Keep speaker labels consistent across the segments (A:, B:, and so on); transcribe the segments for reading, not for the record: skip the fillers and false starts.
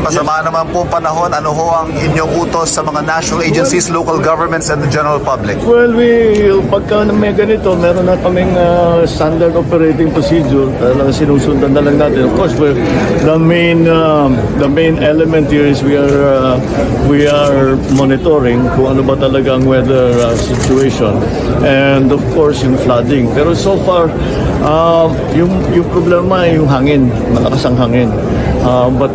A: masama naman po panahon, ano ho ang inyong utos sa mga national agencies, local governments, and the general public?
B: Well, pagka may ganito, meron na kaming standard operating procedure. Talagang sinusundan na lang natin. Of course, the main element here is we are monitoring kung ano ba talaga ang weather situation. And of course, yung flooding. Pero so far, yung problema ay yung hangin, malakas ang hangin. But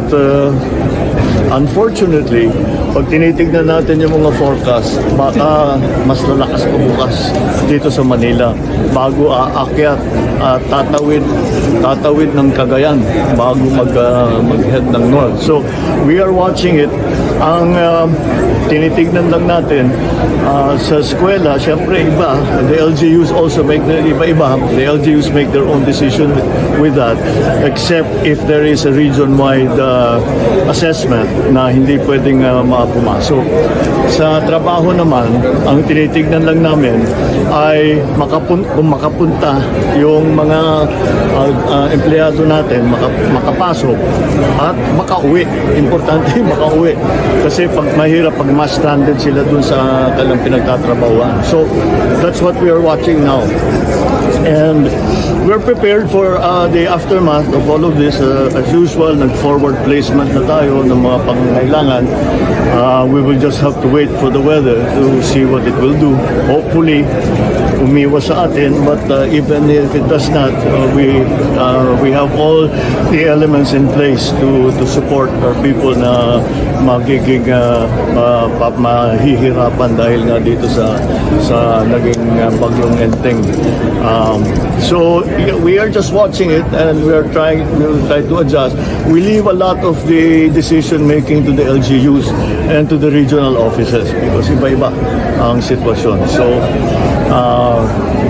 B: unfortunately, pag tinitignan natin yung mga forecast, baka mas lalakas pa bukas dito sa Manila bago aakyat at tatawid ng Cagayan bago mag-head ng north. So we are watching it. Ang tinitignan lang natin sa eskwela, syempre iba, the LGUs also make the LGUs make their own decision with that, except if there is a region-wide assessment na hindi pwedeng pumasok. Sa trabaho naman, ang tinitignan lang namin ay kung makapunta yung mga empleyado natin, makapasok at makauwi. Importante makauwi. Kasi mahirap pag mas stranded sila dun sa kanilang pinagtatrabahuan. So, that's what we are watching now. And we're prepared for the aftermath of all of this. As usual, nag-forward placement na tayo ng mga pangangailangan. We will just have to wait for the weather to see what it will do. Hopefully, umiwas sa atin, but even if it does not, we have all the elements in place to support our people na magiging mahihirapan dahil nga dito sa naging bagyong Enteng. So we are just watching it and we will try to adjust. We leave a lot of the decision making to the LGUs and to the regional offices because iba-iba ang sitwasyon. So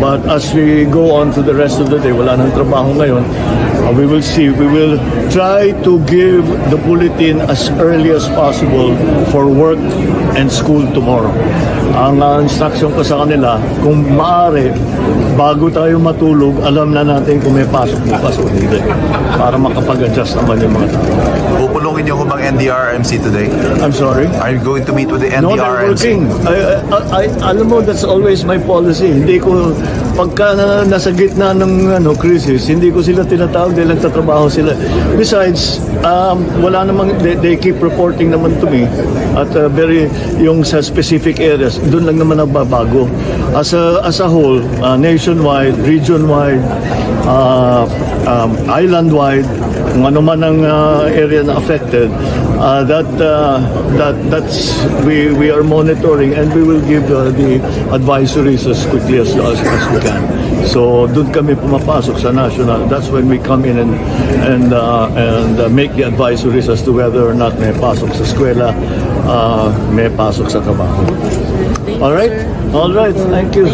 B: but as we go on to the rest of the day, wala nang trabaho ngayon, we will see. We will try to give the bulletin as early as possible for work and school tomorrow. Ang instruction ko sa kanila, kung maaari, bago tayo matulog, alam na natin kung may pasok bukas o hindi. Para makapag-adjust naman yung mga tao.
A: Pupulungin niyo ho bang NDRMC today?
B: I'm sorry?
A: Are you going to meet with the
B: No, they're
A: NDRMC?
B: working. Alam mo, that's always my policy. Hindi ko, pagka nasa gitna ng crisis, hindi ko sila tinatawag dahil nagtatrabaho sila. Besides, wala namang, they keep reporting naman to me at yung sa specific areas, doon lang naman nagbabago. As a whole, nationwide, region-wide, island-wide, kung ano man ang area na affected, that's we are monitoring and we will give the advisories as quickly as we can. So doon kami pumapasok sa national. That's when we come in and make the advisories as to whether or not may pasok sa eskwela, may pasok sa trabaho. All right. Thank you.